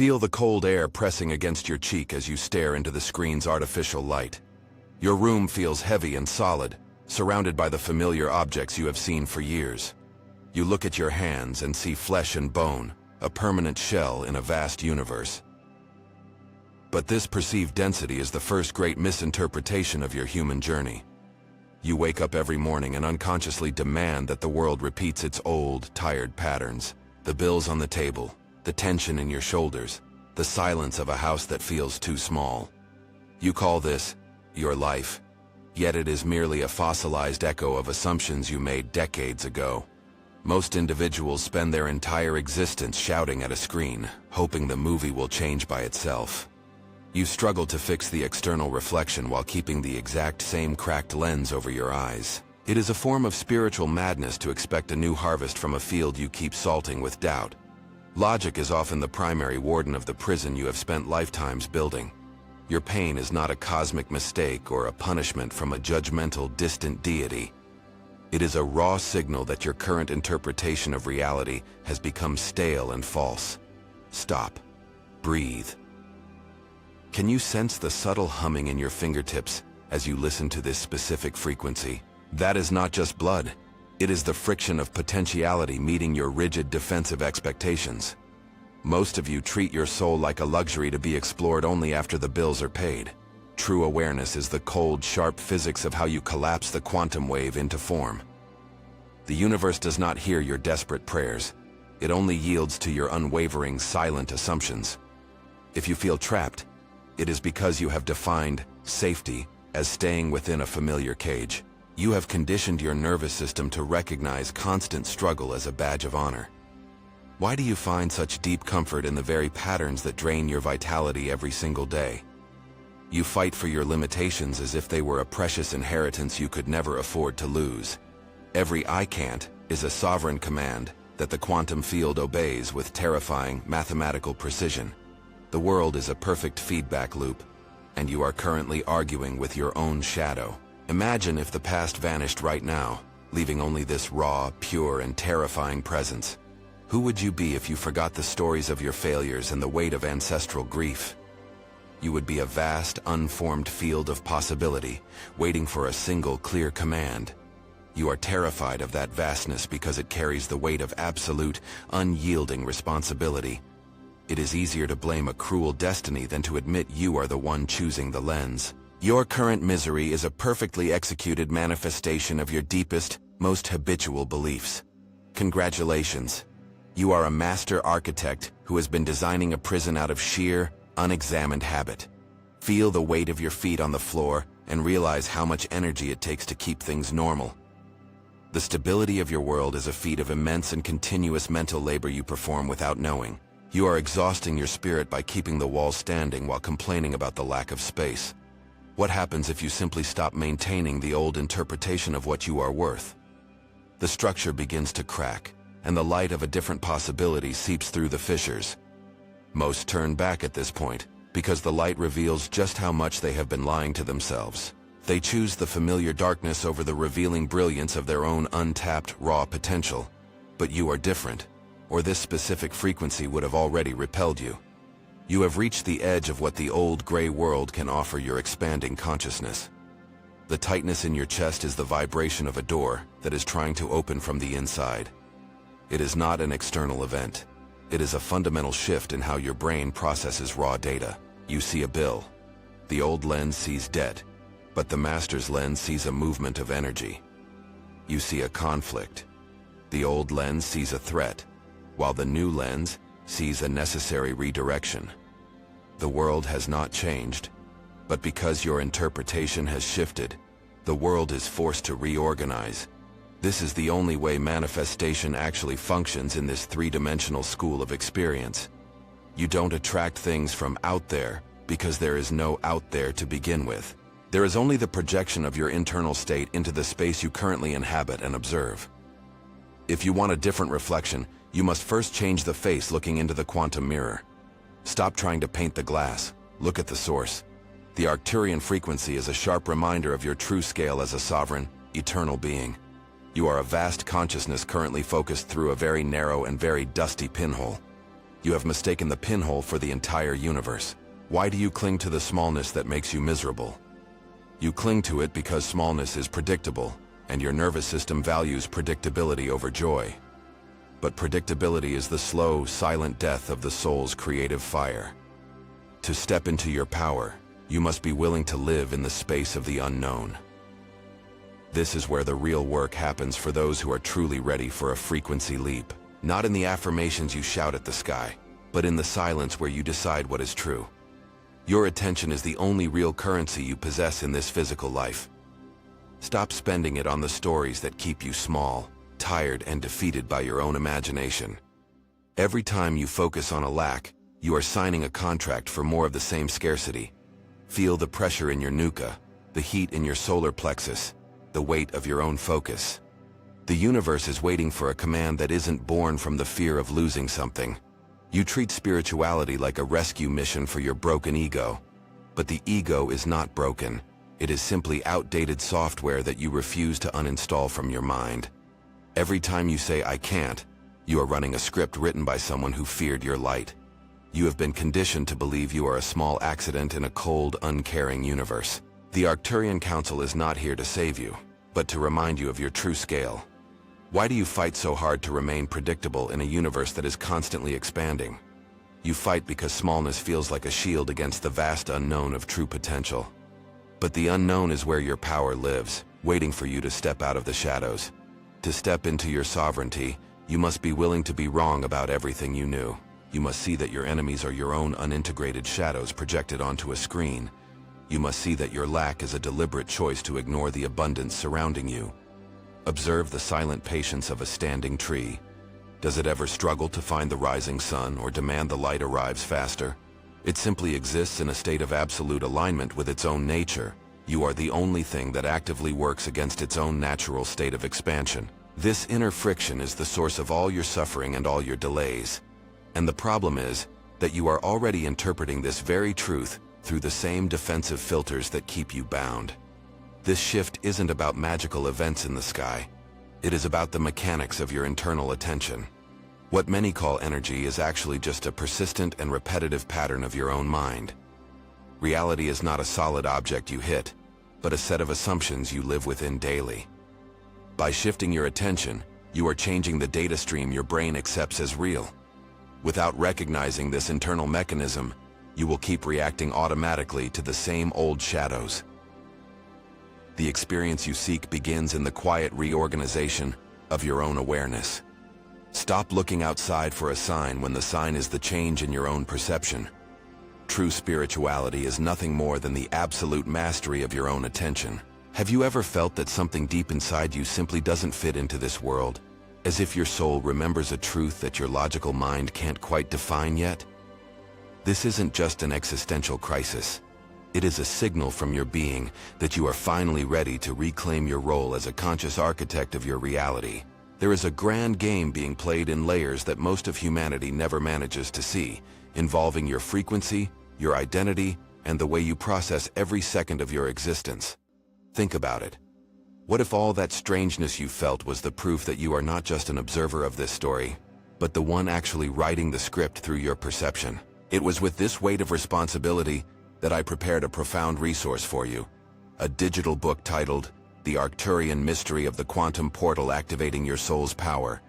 Feel the cold air pressing against your cheek as you stare into the screen's artificial light. Your room feels heavy and solid, surrounded by the familiar objects you have seen for years. You look at your hands and see flesh and bone, a permanent shell in a vast universe. But this perceived density is the first great misinterpretation of your human journey. You wake up every morning and unconsciously demand that the world repeats its old, tired patterns. The bills on the table, the tension in your shoulders, the silence of a house that feels too small. You call this your life, yet it is merely a fossilized echo of assumptions you made decades ago. Most individuals spend their entire existence shouting at a screen, hoping the movie will change by itself. You struggle to fix the external reflection while keeping the exact same cracked lens over your eyes. It is a form of spiritual madness to expect a new harvest from a field you keep salting with doubt. Logic is often the primary warden of the prison you have spent lifetimes building. Your pain is not a cosmic mistake or a punishment from a judgmental, distant deity. It is a raw signal that your current interpretation of reality has become stale and false. Stop. Breathe. Can you sense the subtle humming in your fingertips as you listen to this specific frequency? That is not just blood. It is the friction of potentiality meeting your rigid defensive expectations. Most of you treat your soul like a luxury to be explored only after the bills are paid. True awareness is the cold, sharp physics of how you collapse the quantum wave into form. The universe does not hear your desperate prayers. It only yields to your unwavering, silent assumptions. If you feel trapped, it is because you have defined safety as staying within a familiar cage. You have conditioned your nervous system to recognize constant struggle as a badge of honor. Why do you find such deep comfort in the very patterns that drain your vitality every single day? You fight for your limitations as if they were a precious inheritance you could never afford to lose. Every "I can't" is a sovereign command that the quantum field obeys with terrifying mathematical precision. The world is a perfect feedback loop, and you are currently arguing with your own shadow. Imagine if the past vanished right now, leaving only this raw, pure, and terrifying presence. Who would you be if you forgot the stories of your failures and the weight of ancestral grief? You would be a vast, unformed field of possibility, waiting for a single clear command. You are terrified of that vastness because it carries the weight of absolute, unyielding responsibility. It is easier to blame a cruel destiny than to admit you are the one choosing the lens. Your current misery is a perfectly executed manifestation of your deepest, most habitual beliefs. Congratulations. You are a master architect who has been designing a prison out of sheer, unexamined habit. Feel the weight of your feet on the floor and realize how much energy it takes to keep things normal. The stability of your world is a feat of immense and continuous mental labor you perform without knowing. You are exhausting your spirit by keeping the walls standing while complaining about the lack of space. What happens if you simply stop maintaining the old interpretation of what you are worth? The structure begins to crack, and the light of a different possibility seeps through the fissures. Most turn back at this point, because the light reveals just how much they have been lying to themselves. They choose the familiar darkness over the revealing brilliance of their own untapped, raw potential. But you are different, or this specific frequency would have already repelled you. You have reached the edge of what the old gray world can offer your expanding consciousness. The tightness in your chest is the vibration of a door that is trying to open from the inside. It is not an external event. It is a fundamental shift in how your brain processes raw data. You see a bill. The old lens sees debt, but the master's lens sees a movement of energy. You see a conflict. The old lens sees a threat, while the new lens sees a necessary redirection. The world has not changed, but because your interpretation has shifted, the world is forced to reorganize. This is the only way manifestation actually functions in this three-dimensional school of experience. You don't attract things from out there because there is no out there to begin with. There is only the projection of your internal state into the space you currently inhabit and observe. If you want a different reflection, you must first change the face looking into the quantum mirror. Stop trying to paint the glass. Look at the source. The Arcturian frequency is a sharp reminder of your true scale as a sovereign, eternal being. You are a vast consciousness currently focused through a very narrow and very dusty pinhole. You have mistaken the pinhole for the entire universe. Why do you cling to the smallness that makes you miserable? You cling to it because smallness is predictable, and your nervous system values predictability over joy. But predictability is the slow, silent death of the soul's creative fire. To step into your power, you must be willing to live in the space of the unknown. This is where the real work happens for those who are truly ready for a frequency leap. Not in the affirmations you shout at the sky, but in the silence where you decide what is true. Your attention is the only real currency you possess in this physical life. Stop spending it on the stories that keep you small, tired, and defeated by your own imagination. Every time you focus on a lack, you are signing a contract for more of the same scarcity. Feel the pressure in your nuka, the heat in your solar plexus, the weight of your own focus. The universe is waiting for a command that isn't born from the fear of losing something. You treat spirituality like a rescue mission for your broken ego. But the ego is not broken. It is simply outdated software that you refuse to uninstall from your mind. Every time you say, "I can't," you are running a script written by someone who feared your light. You have been conditioned to believe you are a small accident in a cold, uncaring universe. The Arcturian Council is not here to save you, but to remind you of your true scale. Why do you fight so hard to remain predictable in a universe that is constantly expanding? You fight because smallness feels like a shield against the vast unknown of true potential. But the unknown is where your power lives, waiting for you to step out of the shadows. To step into your sovereignty, you must be willing to be wrong about everything you knew. You must see that your enemies are your own unintegrated shadows projected onto a screen. You must see that your lack is a deliberate choice to ignore the abundance surrounding you. Observe the silent patience of a standing tree. Does it ever struggle to find the rising sun or demand the light arrives faster? It simply exists in a state of absolute alignment with its own nature. You are the only thing that actively works against its own natural state of expansion. This inner friction is the source of all your suffering and all your delays. And the problem is that you are already interpreting this very truth through the same defensive filters that keep you bound. This shift isn't about magical events in the sky. It is about the mechanics of your internal attention. What many call energy is actually just a persistent and repetitive pattern of your own mind. Reality is not a solid object you hit, but a set of assumptions you live within daily. By shifting your attention, you are changing the data stream your brain accepts as real. Without recognizing this internal mechanism, you will keep reacting automatically to the same old shadows. The experience you seek begins in the quiet reorganization of your own awareness. Stop looking outside for a sign when the sign is the change in your own perception. True spirituality is nothing more than the absolute mastery of your own attention. Have you ever felt that something deep inside you simply doesn't fit into this world? As if your soul remembers a truth that your logical mind can't quite define yet? This isn't just an existential crisis. It is a signal from your being that you are finally ready to reclaim your role as a conscious architect of your reality. There is a grand game being played in layers that most of humanity never manages to see, involving your frequency, your identity, and the way you process every second of your existence. Think about it. What if all that strangeness you felt was the proof that you are not just an observer of this story, but the one actually writing the script through your perception? It was with this weight of responsibility that I prepared a profound resource for you, a digital book titled The Arcturian Mystery of the Quantum Portal Activating Your Soul's Power.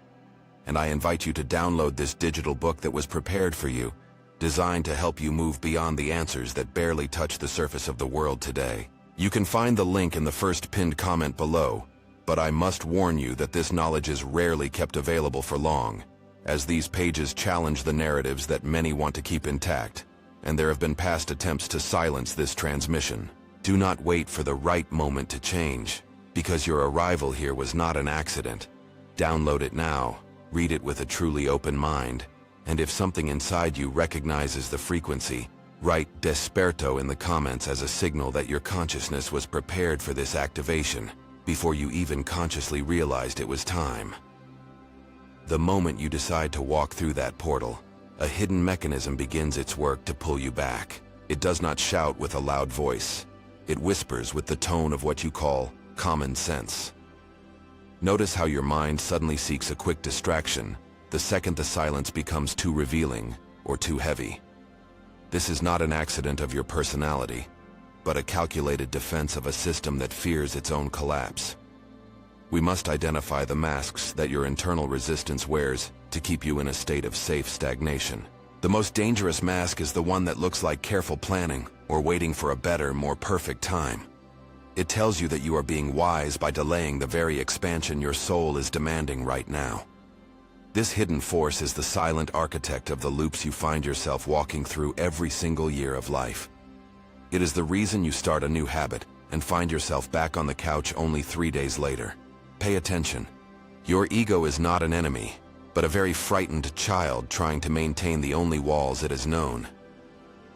And I invite you to download this digital book that was prepared for you, designed to help you move beyond the answers that barely touch the surface of the world today. You can find the link in the first pinned comment below, but I must warn you that this knowledge is rarely kept available for long, as these pages challenge the narratives that many want to keep intact, and there have been past attempts to silence this transmission. Do not wait for the right moment to change, because your arrival here was not an accident. Download it now, read it with a truly open mind, and if something inside you recognizes the frequency, write "Desperto" in the comments as a signal that your consciousness was prepared for this activation, before you even consciously realized it was time. The moment you decide to walk through that portal, a hidden mechanism begins its work to pull you back. It does not shout with a loud voice. It whispers with the tone of what you call common sense. Notice how your mind suddenly seeks a quick distraction, the second the silence becomes too revealing or too heavy. This is not an accident of your personality, but a calculated defense of a system that fears its own collapse. We must identify the masks that your internal resistance wears to keep you in a state of safe stagnation. The most dangerous mask is the one that looks like careful planning or waiting for a better, more perfect time. It tells you that you are being wise by delaying the very expansion your soul is demanding right now. This hidden force is the silent architect of the loops you find yourself walking through every single year of life. It is the reason you start a new habit and find yourself back on the couch only 3 days later. Pay attention. Your ego is not an enemy, but a very frightened child trying to maintain the only walls it has known.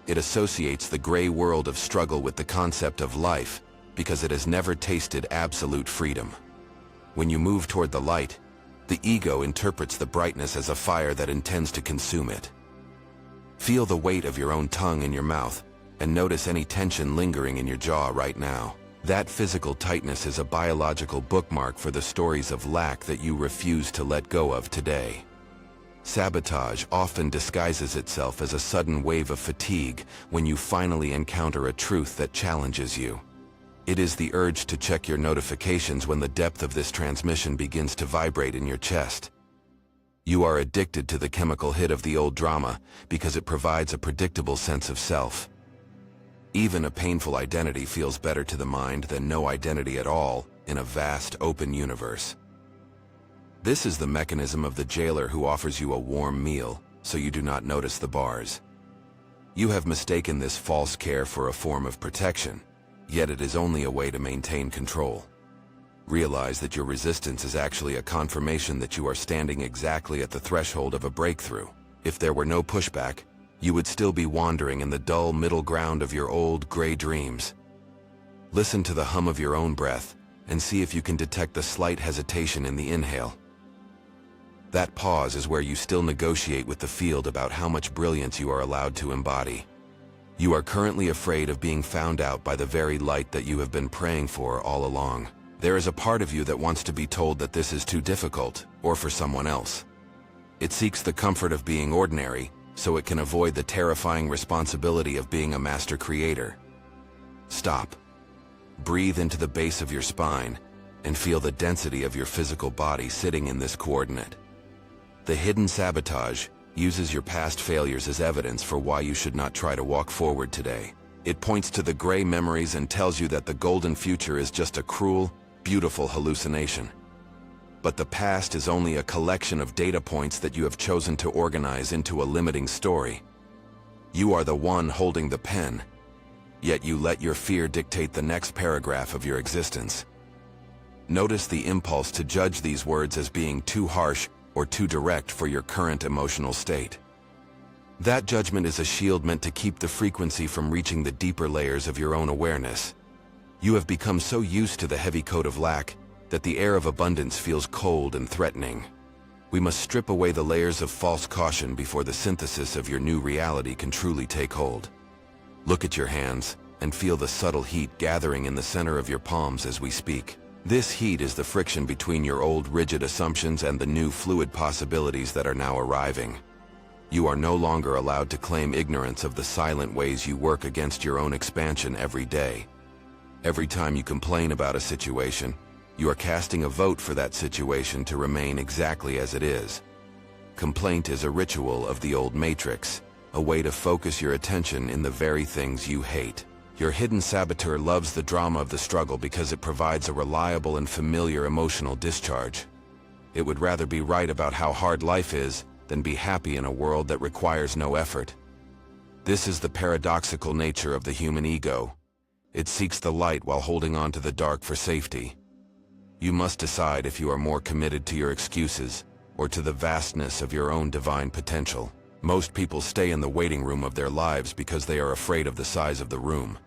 It associates the gray world of struggle with the concept of life because it has never tasted absolute freedom. When you move toward the light, the ego interprets the brightness as a fire that intends to consume it. Feel the weight of your own tongue in your mouth and notice any tension lingering in your jaw right now. That physical tightness is a biological bookmark for the stories of lack that you refuse to let go of today. Sabotage often disguises itself as a sudden wave of fatigue when you finally encounter a truth that challenges you. It is the urge to check your notifications when the depth of this transmission begins to vibrate in your chest. You are addicted to the chemical hit of the old drama because it provides a predictable sense of self. Even a painful identity feels better to the mind than no identity at all in a vast, open universe. This is the mechanism of the jailer who offers you a warm meal so you do not notice the bars. You have mistaken this false care for a form of protection, yet it is only a way to maintain control. Realize that your resistance is actually a confirmation that you are standing exactly at the threshold of a breakthrough. If there were no pushback, you would still be wandering in the dull middle ground of your old gray dreams. Listen to the hum of your own breath and see if you can detect the slight hesitation in the inhale. That pause is where you still negotiate with the field about how much brilliance you are allowed to embody. You are currently afraid of being found out by the very light that you have been praying for all along. There is a part of you that wants to be told that this is too difficult, or for someone else. It seeks the comfort of being ordinary, so it can avoid the terrifying responsibility of being a master creator. Stop. Breathe into the base of your spine, and feel the density of your physical body sitting in this coordinate. The hidden sabotage uses your past failures as evidence for why you should not try to walk forward today. It points to the gray memories and tells you that the golden future is just a cruel, beautiful hallucination. But the past is only a collection of data points that you have chosen to organize into a limiting story. You are the one holding the pen, yet you let your fear dictate the next paragraph of your existence. Notice the impulse to judge these words as being too harsh or too direct for your current emotional state. That judgment is a shield meant to keep the frequency from reaching the deeper layers of your own awareness. You have become so used to the heavy coat of lack that the air of abundance feels cold and threatening. We must strip away the layers of false caution before the synthesis of your new reality can truly take hold. Look at your hands and feel the subtle heat gathering in the center of your palms as we speak. This heat is the friction between your old rigid assumptions and the new fluid possibilities that are now arriving. You are no longer allowed to claim ignorance of the silent ways you work against your own expansion every day. Every time you complain about a situation, you are casting a vote for that situation to remain exactly as it is. Complaint is a ritual of the old matrix, a way to focus your attention in the very things you hate. Your hidden saboteur loves the drama of the struggle because it provides a reliable and familiar emotional discharge. It would rather be right about how hard life is than be happy in a world that requires no effort. This is the paradoxical nature of the human ego. It seeks the light while holding on to the dark for safety. You must decide if you are more committed to your excuses or to the vastness of your own divine potential. Most people stay in the waiting room of their lives because they are afraid of the size of the room.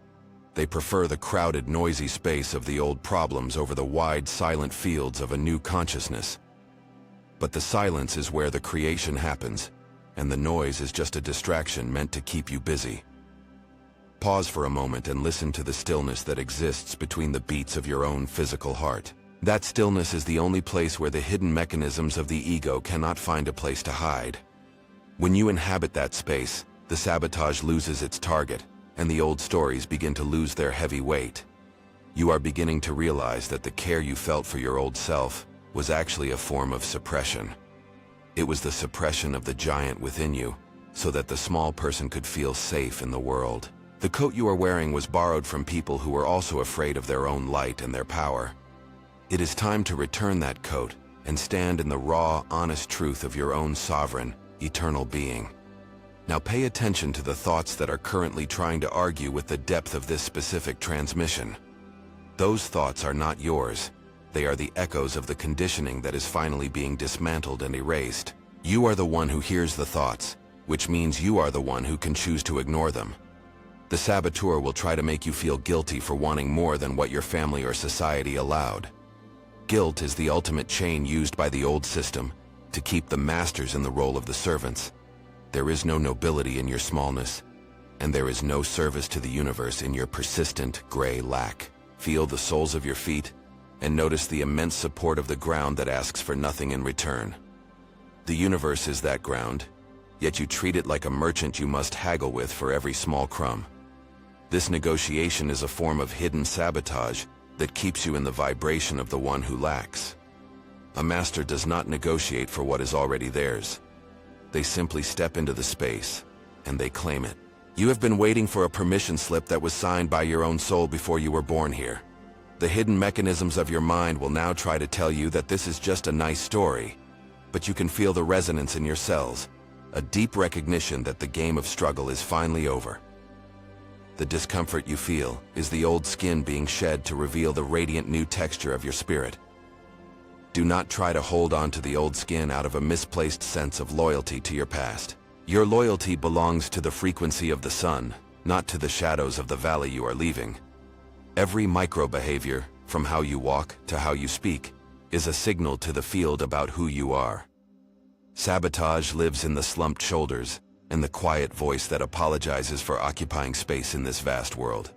They prefer the crowded, noisy space of the old problems over the wide, silent fields of a new consciousness. But the silence is where the creation happens, and the noise is just a distraction meant to keep you busy. Pause for a moment and listen to the stillness that exists between the beats of your own physical heart. That stillness is the only place where the hidden mechanisms of the ego cannot find a place to hide. When you inhabit that space, the sabotage loses its target, and the old stories begin to lose their heavy weight. You are beginning to realize that the care you felt for your old self was actually a form of suppression. It was the suppression of the giant within you, so that the small person could feel safe in the world. The coat you are wearing was borrowed from people who were also afraid of their own light and their power. It is time to return that coat and stand in the raw, honest truth of your own sovereign, eternal being. Now pay attention to the thoughts that are currently trying to argue with the depth of this specific transmission. Those thoughts are not yours. They are the echoes of the conditioning that is finally being dismantled and erased. You are the one who hears the thoughts, which means you are the one who can choose to ignore them. The saboteur will try to make you feel guilty for wanting more than what your family or society allowed. Guilt is the ultimate chain used by the old system to keep the masters in the role of the servants. There is no nobility in your smallness, and there is no service to the universe in your persistent gray lack. Feel the soles of your feet, and notice the immense support of the ground that asks for nothing in return. The universe is that ground, yet you treat it like a merchant you must haggle with for every small crumb. This negotiation is a form of hidden sabotage that keeps you in the vibration of the one who lacks. A master does not negotiate for what is already theirs. They simply step into the space, and they claim it. You have been waiting for a permission slip that was signed by your own soul before you were born here. The hidden mechanisms of your mind will now try to tell you that this is just a nice story, but you can feel the resonance in your cells, a deep recognition that the game of struggle is finally over. The discomfort you feel is the old skin being shed to reveal the radiant new texture of your spirit. Do not try to hold on to the old skin out of a misplaced sense of loyalty to your past. Your loyalty belongs to the frequency of the sun, not to the shadows of the valley you are leaving. Every micro-behavior, from how you walk to how you speak, is a signal to the field about who you are. Sabotage lives in the slumped shoulders and the quiet voice that apologizes for occupying space in this vast world.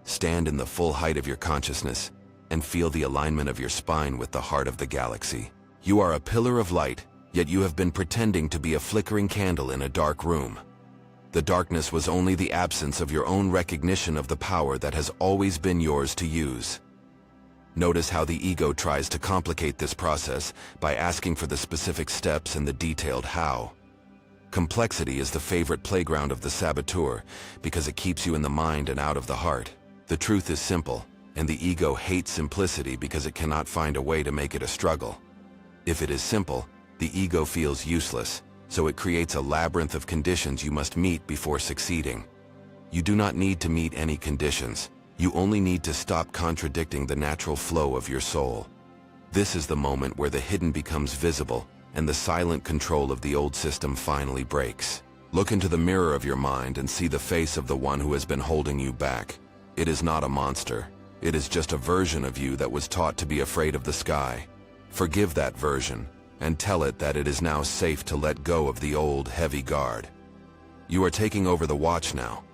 Stand in the full height of your consciousness and feel the alignment of your spine with the heart of the galaxy. You are a pillar of light, yet you have been pretending to be a flickering candle in a dark room. The darkness was only the absence of your own recognition of the power that has always been yours to use. Notice how the ego tries to complicate this process by asking for the specific steps and the detailed how. Complexity is the favorite playground of the saboteur because it keeps you in the mind and out of the heart. The truth is simple, and the ego hates simplicity because it cannot find a way to make it a struggle. If it is simple, the ego feels useless, so it creates a labyrinth of conditions you must meet before succeeding. You do not need to meet any conditions. You only need to stop contradicting the natural flow of your soul. This is the moment where the hidden becomes visible, and the silent control of the old system finally breaks. Look into the mirror of your mind and see the face of the one who has been holding you back. It is not a monster. It is just a version of you that was taught to be afraid of the sky. Forgive that version, and tell it that it is now safe to let go of the old, heavy guard. You are taking over the watch now,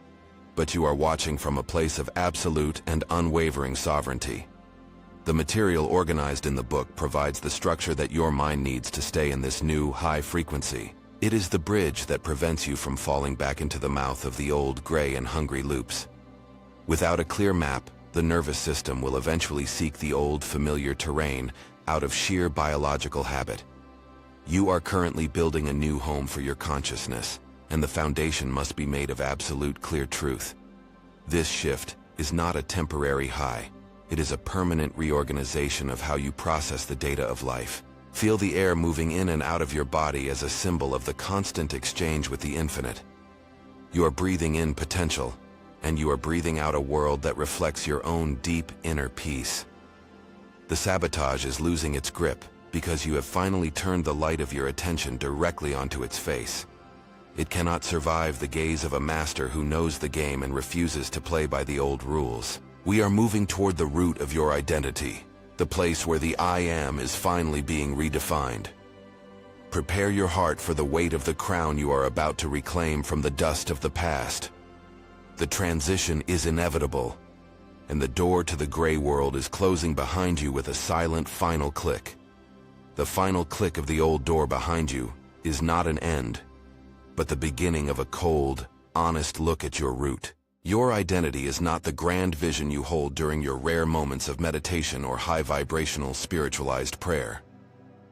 but you are watching from a place of absolute and unwavering sovereignty. The material organized in the book provides the structure that your mind needs to stay in this new, high frequency. It is the bridge that prevents you from falling back into the mouth of the old, gray and hungry loops. Without a clear map, the nervous system will eventually seek the old, familiar terrain out of sheer biological habit. You are currently building a new home for your consciousness, and the foundation must be made of absolute clear truth. This shift is not a temporary high. It is a permanent reorganization of how you process the data of life. Feel the air moving in and out of your body as a symbol of the constant exchange with the infinite. You are breathing in potential, and you are breathing out a world that reflects your own deep inner peace. The sabotage is losing its grip because you have finally turned the light of your attention directly onto its face. It cannot survive the gaze of a master who knows the game and refuses to play by the old rules. We are moving toward the root of your identity, the place where the I am is finally being redefined. Prepare your heart for the weight of the crown you are about to reclaim from the dust of the past. The transition is inevitable. and the door to the gray world is closing behind you with a silent final click. The final click of the old door behind you is not an end, but the beginning of a cold, honest look at your root. Your identity is not the grand vision you hold during your rare moments of meditation or high-vibrational spiritualized prayer.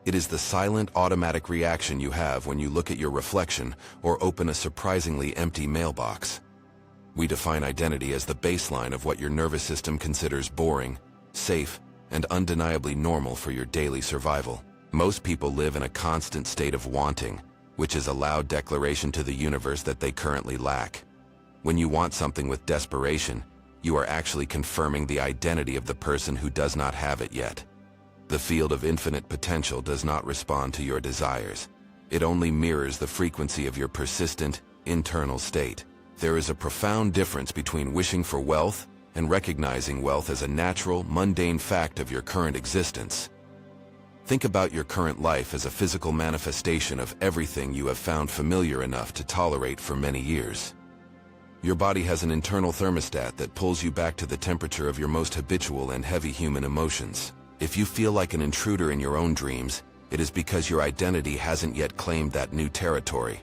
It is the silent, automatic reaction you have when you look at your reflection or open a surprisingly empty mailbox. We define identity as the baseline of what your nervous system considers boring, safe, and undeniably normal for your daily survival. Most people live in a constant state of wanting, which is a loud declaration to the universe that they currently lack. When you want something with desperation, you are actually confirming the identity of the person who does not have it yet. The field of infinite potential does not respond to your desires. It only mirrors the frequency of your persistent, internal state. There is a profound difference between wishing for wealth and recognizing wealth as a natural, mundane fact of your current existence. Think about your current life as a physical manifestation of everything you have found familiar enough to tolerate for many years. Your body has an internal thermostat that pulls you back to the temperature of your most habitual and heavy human emotions. If you feel like an intruder in your own dreams, it is because your identity hasn't yet claimed that new territory.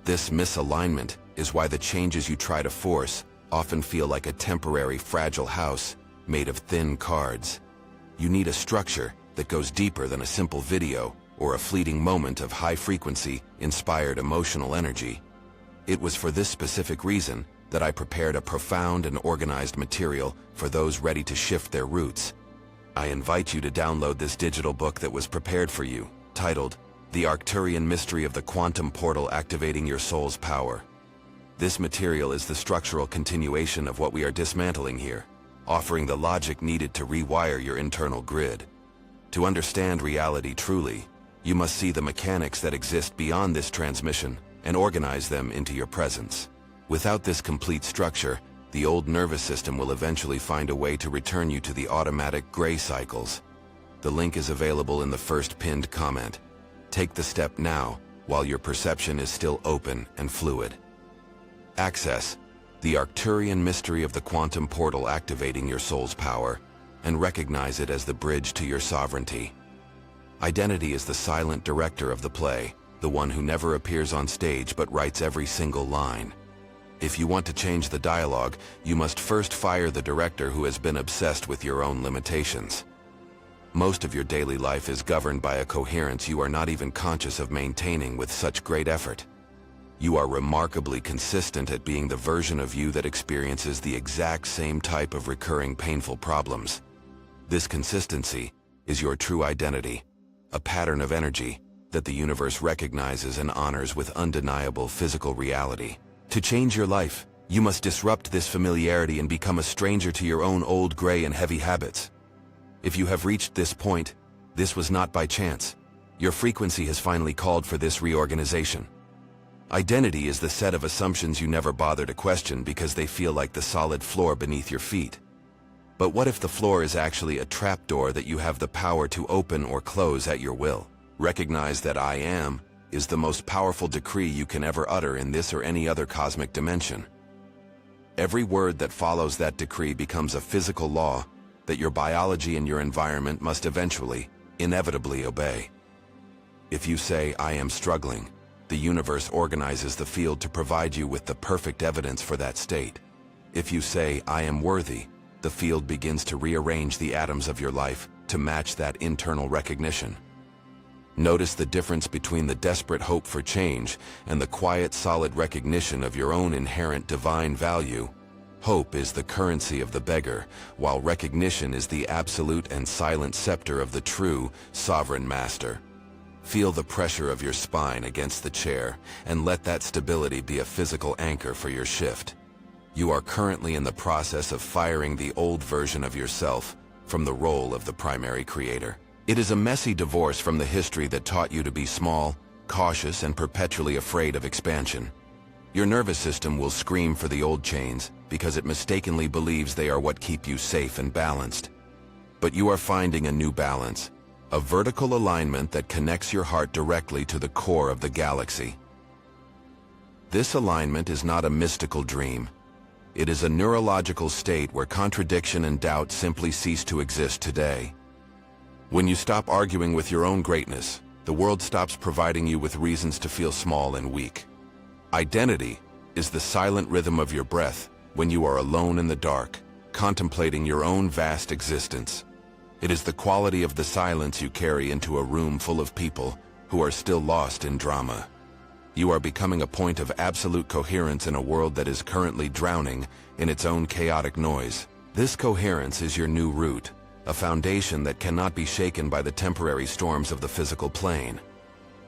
This misalignment is why the changes you try to force often feel like a temporary, fragile house made of thin cards. You need a structure that goes deeper than a simple video or a fleeting moment of high-frequency, inspired emotional energy. It was for this specific reason that I prepared a profound and organized material for those ready to shift their roots. I invite you to download this digital book that was prepared for you, titled The Arcturian Mystery of the Quantum Portal Activating Your Soul's Power. This material is the structural continuation of what we are dismantling here, offering the logic needed to rewire your internal grid. To understand reality truly, you must see the mechanics that exist beyond this transmission and organize them into your presence. Without this complete structure, the old nervous system will eventually find a way to return you to the automatic gray cycles. The link is available in the first pinned comment. Take the step now, while your perception is still open and fluid. Access the Arcturian mystery of the quantum portal activating your soul's power, and recognize it as the bridge to your sovereignty. Identity is the silent director of the play, the one who never appears on stage but writes every single line. If you want to change the dialogue, you must first fire the director who has been obsessed with your own limitations. Most of your daily life is governed by a coherence you are not even conscious of maintaining with such great effort. You are remarkably consistent at being the version of you that experiences the exact same type of recurring painful problems. This consistency is your true identity, a pattern of energy that the universe recognizes and honors with undeniable physical reality. To change your life, you must disrupt this familiarity and become a stranger to your own old gray and heavy habits. If you have reached this point, this was not by chance. Your frequency has finally called for this reorganization. Identity is the set of assumptions you never bother to question because they feel like the solid floor beneath your feet. But what if the floor is actually a trapdoor that you have the power to open or close at your will? Recognize that I am is the most powerful decree you can ever utter in this or any other cosmic dimension. Every word that follows that decree becomes a physical law that your biology and your environment must eventually, inevitably obey. If you say, I am struggling, the universe organizes the field to provide you with the perfect evidence for that state. If you say, I am worthy, the field begins to rearrange the atoms of your life to match that internal recognition. Notice the difference between the desperate hope for change and the quiet, solid recognition of your own inherent divine value. Hope is the currency of the beggar, while recognition is the absolute and silent scepter of the true, sovereign master. Feel the pressure of your spine against the chair, and let that stability be a physical anchor for your shift. You are currently in the process of firing the old version of yourself from the role of the primary creator. It is a messy divorce from the history that taught you to be small, cautious, and perpetually afraid of expansion. Your nervous system will scream for the old chains because it mistakenly believes they are what keep you safe and balanced. But you are finding a new balance, a vertical alignment that connects your heart directly to the core of the galaxy. This alignment is not a mystical dream. It is a neurological state where contradiction and doubt simply cease to exist today. When you stop arguing with your own greatness, the world stops providing you with reasons to feel small and weak. Identity is the silent rhythm of your breath when you are alone in the dark, contemplating your own vast existence. It is the quality of the silence you carry into a room full of people who are still lost in drama. You are becoming a point of absolute coherence in a world that is currently drowning in its own chaotic noise. This coherence is your new root, a foundation that cannot be shaken by the temporary storms of the physical plane.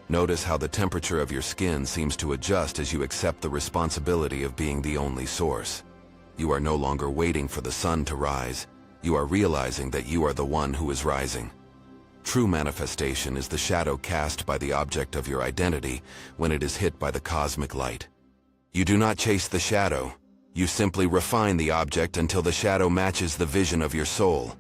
Notice how the temperature of your skin seems to adjust as you accept the responsibility of being the only source. You are no longer waiting for the sun to rise. You are realizing that you are the one who is rising. True manifestation is the shadow cast by the object of your identity when it is hit by the cosmic light. You do not chase the shadow. You simply refine the object until the shadow matches the vision of your soul.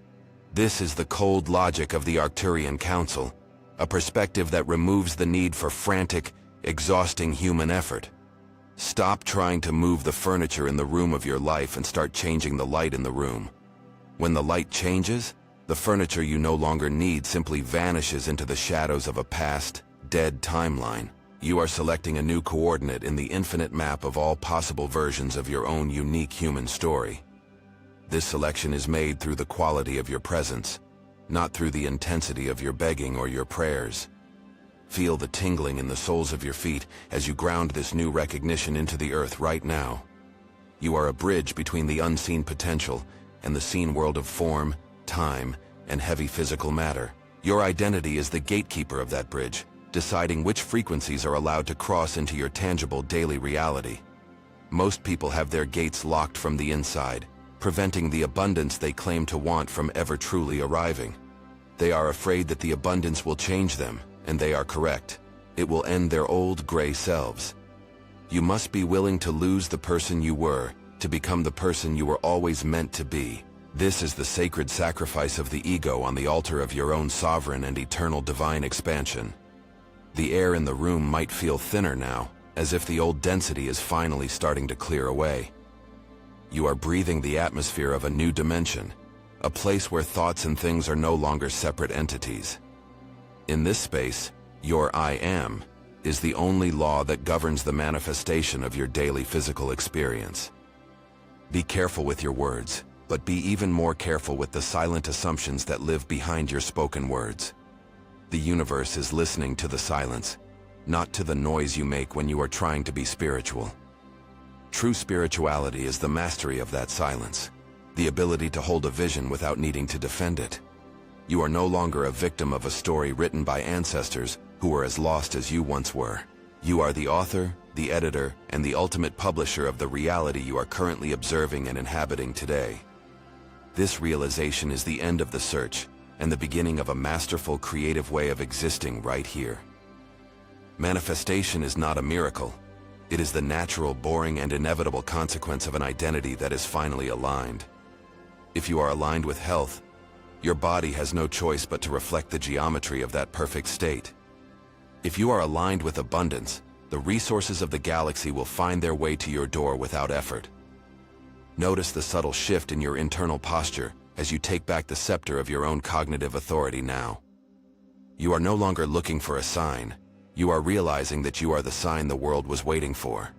This is the cold logic of the Arcturian Council, a perspective that removes the need for frantic, exhausting human effort. Stop trying to move the furniture in the room of your life and start changing the light in the room. When the light changes, the furniture you no longer need simply vanishes into the shadows of a past, dead timeline. You are selecting a new coordinate in the infinite map of all possible versions of your own unique human story. This selection is made through the quality of your presence, not through the intensity of your begging or your prayers. Feel the tingling in the soles of your feet as you ground this new recognition into the earth right now. You are a bridge between the unseen potential and the seen world of form, time, and heavy physical matter. Your identity is the gatekeeper of that bridge, deciding which frequencies are allowed to cross into your tangible daily reality. Most people have their gates locked from the inside, preventing the abundance they claim to want from ever truly arriving. They are afraid that the abundance will change them, and they are correct. It will end their old gray selves. You must be willing to lose the person you were to become the person you were always meant to be. This is the sacred sacrifice of the ego on the altar of your own sovereign and eternal divine expansion. The air in the room might feel thinner now, as if the old density is finally starting to clear away. You are breathing the atmosphere of a new dimension, a place where thoughts and things are no longer separate entities. In this space, your I am is the only law that governs the manifestation of your daily physical experience. Be careful with your words, but be even more careful with the silent assumptions that live behind your spoken words. The universe is listening to the silence, not to the noise you make when you are trying to be spiritual. True spirituality is the mastery of that silence, the ability to hold a vision without needing to defend it. You are no longer a victim of a story written by ancestors who were as lost as you once were. You are the author, the editor, and the ultimate publisher of the reality you are currently observing and inhabiting today. This realization is the end of the search and the beginning of a masterful, creative way of existing right here. Manifestation is not a miracle. It is the natural, boring, and inevitable consequence of an identity that is finally aligned. If you are aligned with health, your body has no choice but to reflect the geometry of that perfect state. If you are aligned with abundance, the resources of the galaxy will find their way to your door without effort. Notice the subtle shift in your internal posture as you take back the scepter of your own cognitive authority now. You are no longer looking for a sign. You are realizing that you are the sign the world was waiting for.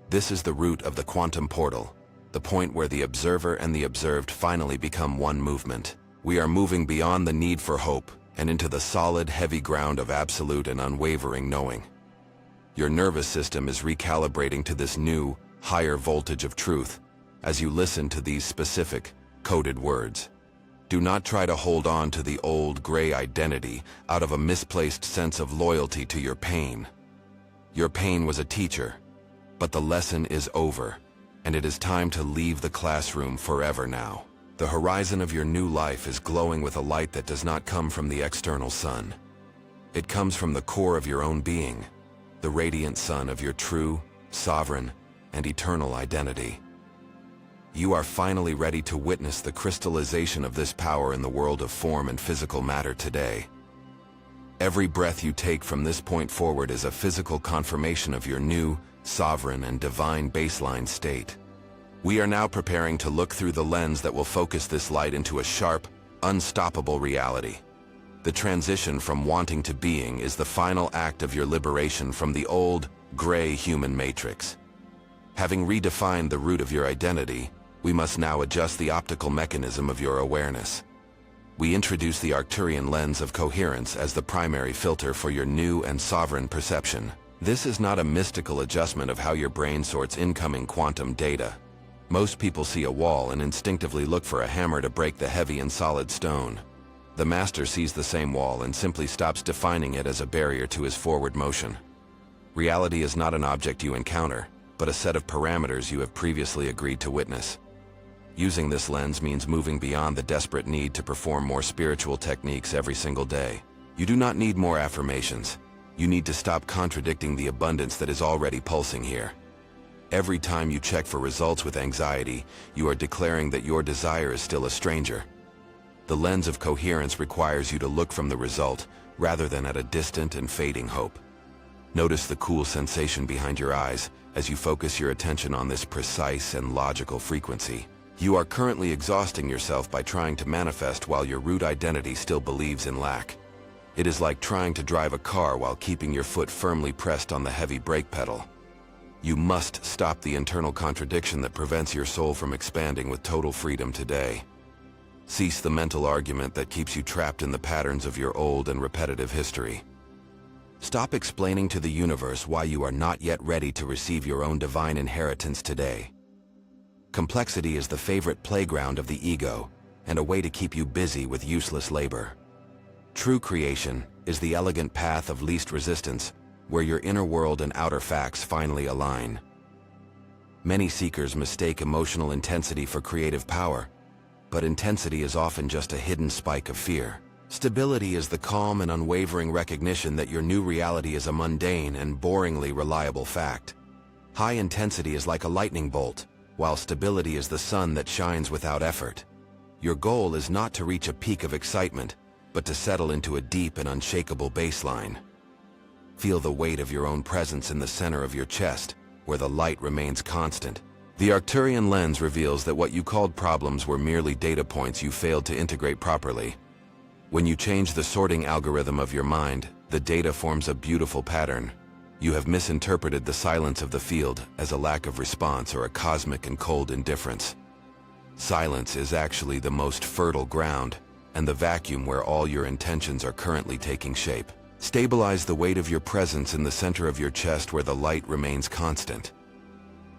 This is the root of the quantum portal, the point where the observer and the observed finally become one movement. We are moving beyond the need for hope and into the solid, heavy ground of absolute and unwavering knowing. Your nervous system is recalibrating to this new, higher voltage of truth as you listen to these specific, coded words. Do not try to hold on to the old, gray identity out of a misplaced sense of loyalty to your pain. Your pain was a teacher, but the lesson is over, and it is time to leave the classroom forever now. The horizon of your new life is glowing with a light that does not come from the external sun. It comes from the core of your own being, the radiant sun of your true, sovereign, and eternal identity. You are finally ready to witness the crystallization of this power in the world of form and physical matter today. Every breath you take from this point forward is a physical confirmation of your new, sovereign, and divine baseline state. We are now preparing to look through the lens that will focus this light into a sharp, unstoppable reality. The transition from wanting to being is the final act of your liberation from the old, gray human matrix. Having redefined the root of your identity, we must now adjust the optical mechanism of your awareness. We introduce the Arcturian lens of coherence as the primary filter for your new and sovereign perception. This is not a mystical adjustment of how your brain sorts incoming quantum data. Most people see a wall and instinctively look for a hammer to break the heavy and solid stone. The master sees the same wall and simply stops defining it as a barrier to his forward motion. Reality is not an object you encounter, but a set of parameters you have previously agreed to witness. Using this lens means moving beyond the desperate need to perform more spiritual techniques every single day. You do not need more affirmations. You need to stop contradicting the abundance that is already pulsing here. Every time you check for results with anxiety, you are declaring that your desire is still a stranger. The lens of coherence requires you to look from the result, rather than at a distant and fading hope. Notice the cool sensation behind your eyes as you focus your attention on this precise and logical frequency. You are currently exhausting yourself by trying to manifest while your root identity still believes in lack. It is like trying to drive a car while keeping your foot firmly pressed on the heavy brake pedal. You must stop the internal contradiction that prevents your soul from expanding with total freedom today. Cease the mental argument that keeps you trapped in the patterns of your old and repetitive history. Stop explaining to the universe why you are not yet ready to receive your own divine inheritance today. Complexity is the favorite playground of the ego, and a way to keep you busy with useless labor. True creation is the elegant path of least resistance, where your inner world and outer facts finally align. Many seekers mistake emotional intensity for creative power, but intensity is often just a hidden spike of fear. Stability is the calm and unwavering recognition that your new reality is a mundane and boringly reliable fact. High intensity is like a lightning bolt, while stability is the sun that shines without effort. Your goal is not to reach a peak of excitement, but to settle into a deep and unshakable baseline. Feel the weight of your own presence in the center of your chest, where the light remains constant. The Arcturian lens reveals that what you called problems were merely data points you failed to integrate properly. When you change the sorting algorithm of your mind, the data forms a beautiful pattern. You have misinterpreted the silence of the field as a lack of response or a cosmic and cold indifference. Silence is actually the most fertile ground, and the vacuum where all your intentions are currently taking shape. Stabilize the weight of your presence in the center of your chest where the light remains constant.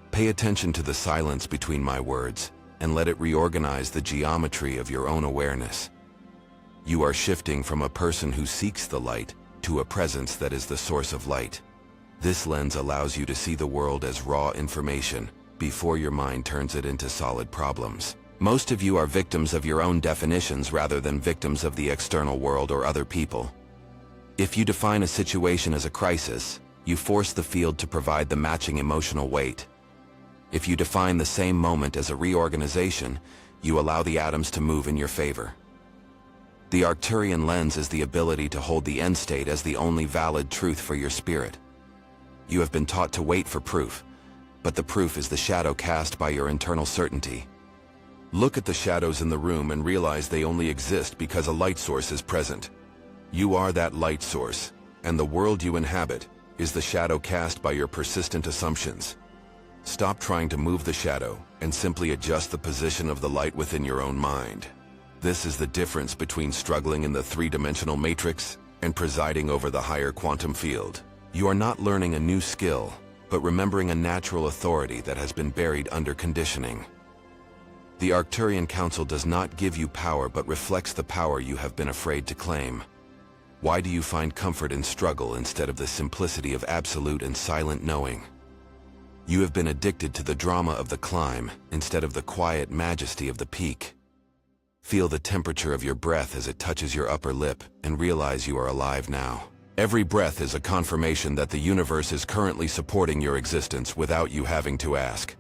Pay attention to the silence between my words, and let it reorganize the geometry of your own awareness. You are shifting from a person who seeks the light to a presence that is the source of light. This lens allows you to see the world as raw information before your mind turns it into solid problems. Most of you are victims of your own definitions rather than victims of the external world or other people. If you define a situation as a crisis, you force the field to provide the matching emotional weight. If you define the same moment as a reorganization, you allow the atoms to move in your favor. The Arcturian lens is the ability to hold the end state as the only valid truth for your spirit. You have been taught to wait for proof, but the proof is the shadow cast by your internal certainty. Look at the shadows in the room and realize they only exist because a light source is present. You are that light source, and the world you inhabit is the shadow cast by your persistent assumptions. Stop trying to move the shadow and simply adjust the position of the light within your own mind. This is the difference between struggling in the three-dimensional matrix and presiding over the higher quantum field. You are not learning a new skill, but remembering a natural authority that has been buried under conditioning. The Arcturian Council does not give you power but reflects the power you have been afraid to claim. Why do you find comfort in struggle instead of the simplicity of absolute and silent knowing? You have been addicted to the drama of the climb instead of the quiet majesty of the peak. Feel the temperature of your breath as it touches your upper lip and realize you are alive now. Every breath is a confirmation that the universe is currently supporting your existence without you having to ask.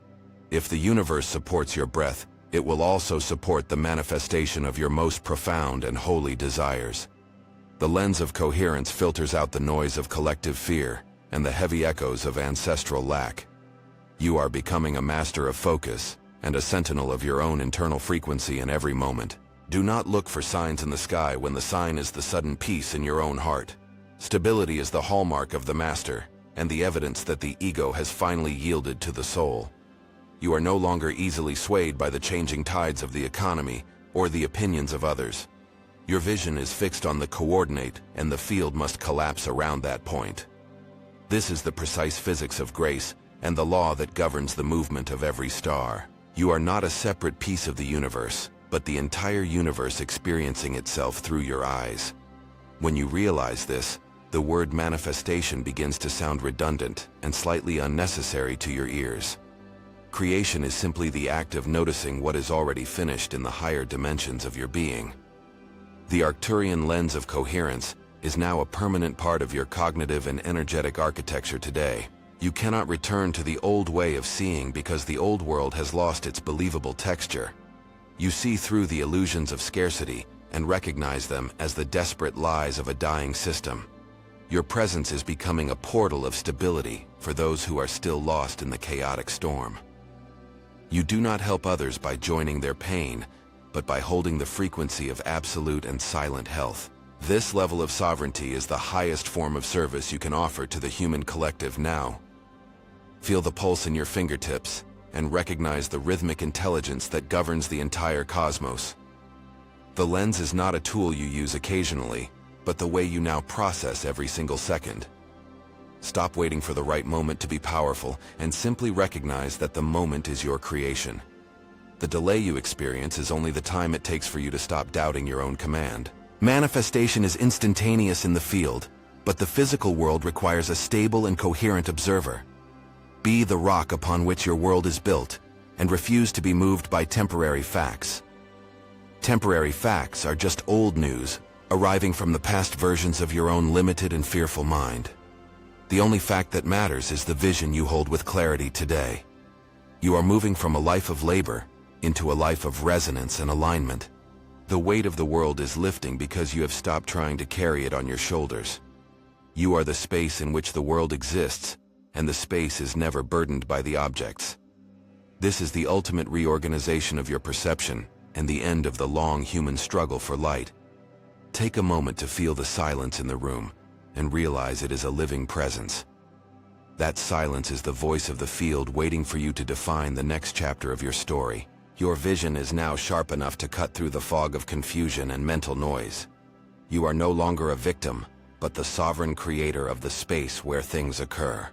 If the universe supports your breath, it will also support the manifestation of your most profound and holy desires. The lens of coherence filters out the noise of collective fear and the heavy echoes of ancestral lack. You are becoming a master of focus, and a sentinel of your own internal frequency in every moment. Do not look for signs in the sky when the sign is the sudden peace in your own heart. Stability is the hallmark of the master, and the evidence that the ego has finally yielded to the soul. You are no longer easily swayed by the changing tides of the economy or the opinions of others. Your vision is fixed on the coordinate, and the field must collapse around that point. This is the precise physics of grace and the law that governs the movement of every star. You are not a separate piece of the universe, but the entire universe experiencing itself through your eyes. When you realize this, the word manifestation begins to sound redundant and slightly unnecessary to your ears. Creation is simply the act of noticing what is already finished in the higher dimensions of your being. The Arcturian lens of coherence is now a permanent part of your cognitive and energetic architecture today. You cannot return to the old way of seeing because the old world has lost its believable texture. You see through the illusions of scarcity and recognize them as the desperate lies of a dying system. Your presence is becoming a portal of stability for those who are still lost in the chaotic storm. You do not help others by joining their pain, but by holding the frequency of absolute and silent health. This level of sovereignty is the highest form of service you can offer to the human collective now. Feel the pulse in your fingertips and recognize the rhythmic intelligence that governs the entire cosmos. The lens is not a tool you use occasionally, but the way you now process every single second. Stop waiting for the right moment to be powerful and simply recognize that the moment is your creation. The delay you experience is only the time it takes for you to stop doubting your own command. Manifestation is instantaneous in the field, but the physical world requires a stable and coherent observer. Be the rock upon which your world is built, and refuse to be moved by temporary facts. Temporary facts are just old news, arriving from the past versions of your own limited and fearful mind. The only fact that matters is the vision you hold with clarity today. You are moving from a life of labor into a life of resonance and alignment. The weight of the world is lifting because you have stopped trying to carry it on your shoulders. You are the space in which the world exists, and the space is never burdened by the objects. This is the ultimate reorganization of your perception and the end of the long human struggle for light. Take a moment to feel the silence in the room and realize it is a living presence. That silence is the voice of the field waiting for you to define the next chapter of your story. Your vision is now sharp enough to cut through the fog of confusion and mental noise. You are no longer a victim, but the sovereign creator of the space where things occur.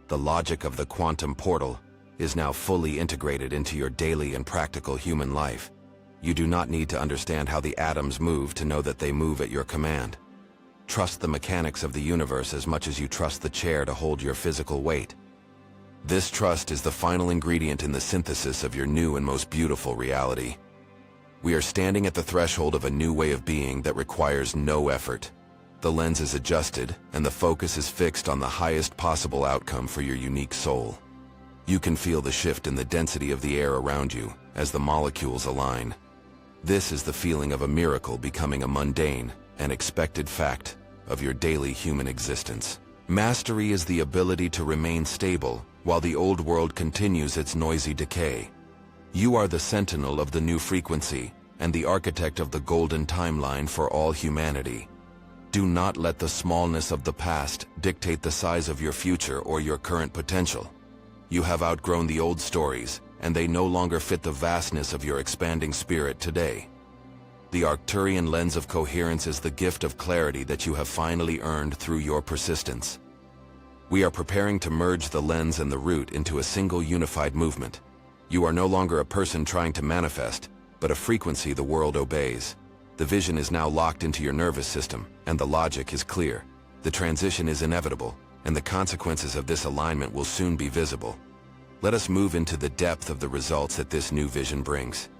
The logic of the quantum portal is now fully integrated into your daily and practical human life. You do not need to understand how the atoms move to know that they move at your command. Trust the mechanics of the universe as much as you trust the chair to hold your physical weight. This trust is the final ingredient in the synthesis of your new and most beautiful reality. We are standing at the threshold of a new way of being that requires no effort. The lens is adjusted, and the focus is fixed on the highest possible outcome for your unique soul. You can feel the shift in the density of the air around you as the molecules align. This is the feeling of a miracle becoming a mundane and expected fact of your daily human existence. Mastery is the ability to remain stable while the old world continues its noisy decay. You are the sentinel of the new frequency and the architect of the golden timeline for all humanity. Do not let the smallness of the past dictate the size of your future or your current potential. You have outgrown the old stories, and they no longer fit the vastness of your expanding spirit today. The Arcturian lens of coherence is the gift of clarity that you have finally earned through your persistence. We are preparing to merge the lens and the root into a single unified movement. You are no longer a person trying to manifest, but a frequency the world obeys. The vision is now locked into your nervous system, and the logic is clear. The transition is inevitable, and the consequences of this alignment will soon be visible. Let us move into the depth of the results that this new vision brings.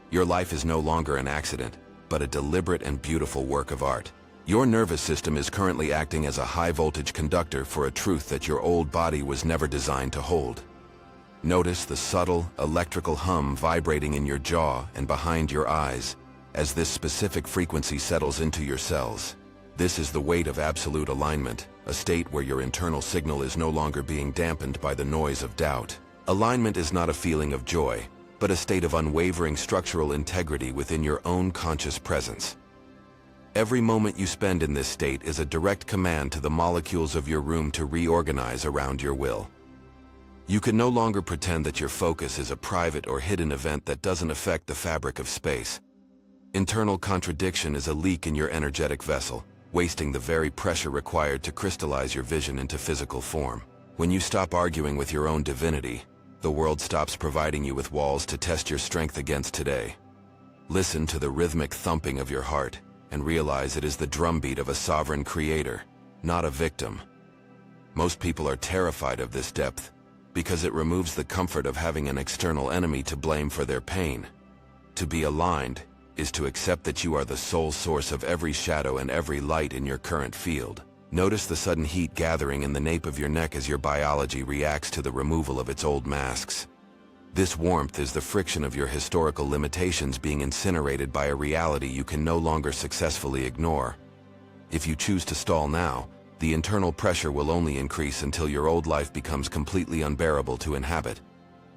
Your life is no longer an accident, but a deliberate and beautiful work of art. Your nervous system is currently acting as a high-voltage conductor for a truth that your old body was never designed to hold. Notice the subtle, electrical hum vibrating in your jaw and behind your eyes as this specific frequency settles into your cells. This is the weight of absolute alignment, a state where your internal signal is no longer being dampened by the noise of doubt. Alignment is not a feeling of joy, but a state of unwavering structural integrity within your own conscious presence. Every moment you spend in this state is a direct command to the molecules of your room to reorganize around your will. You can no longer pretend that your focus is a private or hidden event that doesn't affect the fabric of space. Internal contradiction is a leak in your energetic vessel, wasting the very pressure required to crystallize your vision into physical form. When you stop arguing with your own divinity, the world stops providing you with walls to test your strength against today. Listen to the rhythmic thumping of your heart and realize it is the drumbeat of a sovereign creator, not a victim. Most people are terrified of this depth because it removes the comfort of having an external enemy to blame for their pain. To be aligned is to accept that you are the sole source of every shadow and every light in your current field. Notice the sudden heat gathering in the nape of your neck as your biology reacts to the removal of its old masks. This warmth is the friction of your historical limitations being incinerated by a reality you can no longer successfully ignore. If you choose to stall now, the internal pressure will only increase until your old life becomes completely unbearable to inhabit.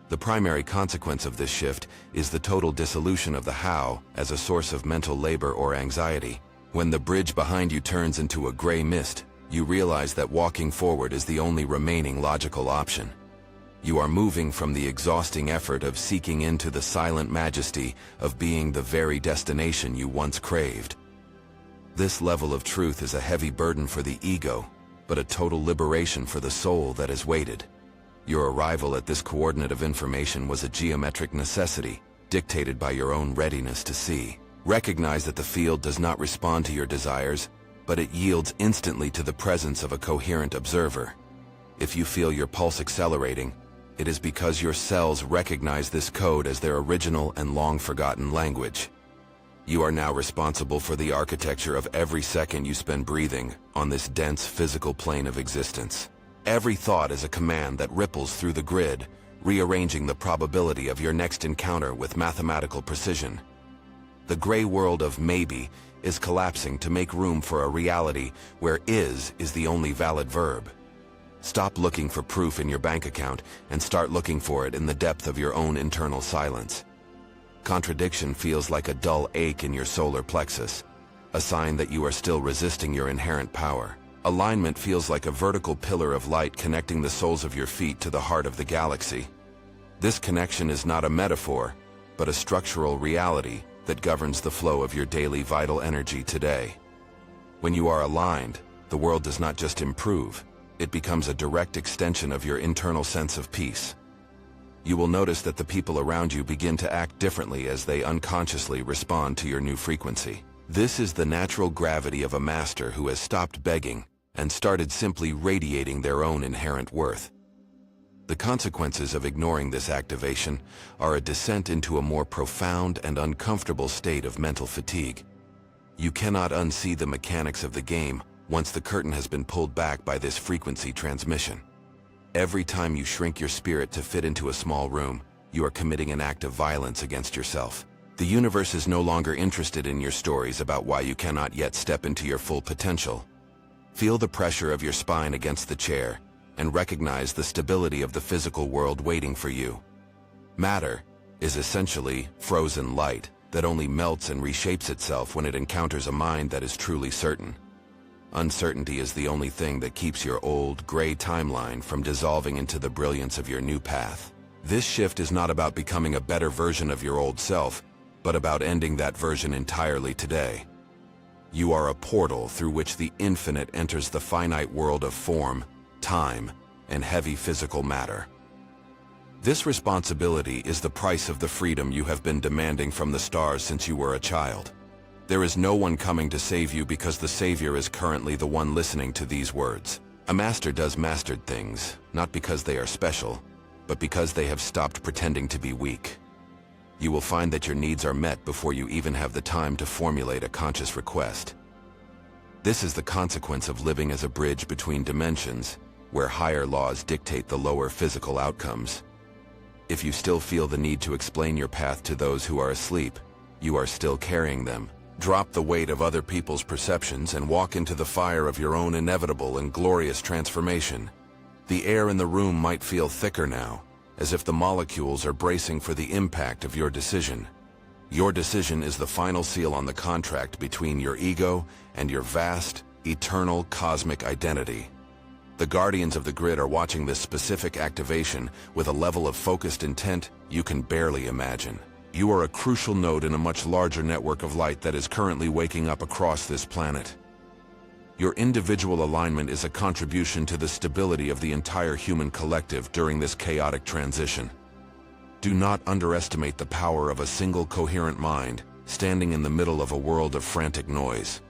The primary consequence of this shift is the total dissolution of the how as a source of mental labor or anxiety. When the bridge behind you turns into a gray mist, you realize that walking forward is the only remaining logical option. You are moving from the exhausting effort of seeking into the silent majesty of being the very destination you once craved. This level of truth is a heavy burden for the ego, but a total liberation for the soul that has waited. Your arrival at this coordinate of information was a geometric necessity, dictated by your own readiness to see. Recognize that the field does not respond to your desires, but it yields instantly to the presence of a coherent observer. If you feel your pulse accelerating, it is because your cells recognize this code as their original and long-forgotten language. You are now responsible for the architecture of every second you spend breathing on this dense physical plane of existence. Every thought is a command that ripples through the grid, rearranging the probability of your next encounter with mathematical precision. The gray world of maybe is collapsing to make room for a reality where is the only valid verb. Stop looking for proof in your bank account and start looking for it in the depth of your own internal silence. Contradiction feels like a dull ache in your solar plexus, a sign that you are still resisting your inherent power. Alignment feels like a vertical pillar of light connecting the soles of your feet to the heart of the galaxy. This connection is not a metaphor, but a structural reality that governs the flow of your daily vital energy today. When you are aligned, the world does not just improve, it becomes a direct extension of your internal sense of peace. You will notice that the people around you begin to act differently as they unconsciously respond to your new frequency. This is the natural gravity of a master who has stopped begging and started simply radiating their own inherent worth. The consequences of ignoring this activation are a descent into a more profound and uncomfortable state of mental fatigue. You cannot unsee the mechanics of the game once the curtain has been pulled back by this frequency transmission. Every time you shrink your spirit to fit into a small room, you are committing an act of violence against yourself. The universe is no longer interested in your stories about why you cannot yet step into your full potential. Feel the pressure of your spine against the chair and recognize the stability of the physical world waiting for you. Matter is essentially frozen light that only melts and reshapes itself when it encounters a mind that is truly certain. Uncertainty is the only thing that keeps your old, gray timeline from dissolving into the brilliance of your new path. This shift is not about becoming a better version of your old self, but about ending that version entirely today. You are a portal through which the infinite enters the finite world of form, time, and heavy physical matter. This responsibility is the price of the freedom you have been demanding from the stars since you were a child. There is no one coming to save you because the Savior is currently the one listening to these words. A master does mastered things, not because they are special, but because they have stopped pretending to be weak. You will find that your needs are met before you even have the time to formulate a conscious request. This is the consequence of living as a bridge between dimensions, where higher laws dictate the lower physical outcomes. If you still feel the need to explain your path to those who are asleep, you are still carrying them. Drop the weight of other people's perceptions and walk into the fire of your own inevitable and glorious transformation. The air in the room might feel thicker now, as if the molecules are bracing for the impact of your decision. Your decision is the final seal on the contract between your ego and your vast, eternal cosmic identity. The guardians of the grid are watching this specific activation with a level of focused intent you can barely imagine. You are a crucial node in a much larger network of light that is currently waking up across this planet. Your individual alignment is a contribution to the stability of the entire human collective during this chaotic transition. Do not underestimate the power of a single coherent mind standing in the middle of a world of frantic noise.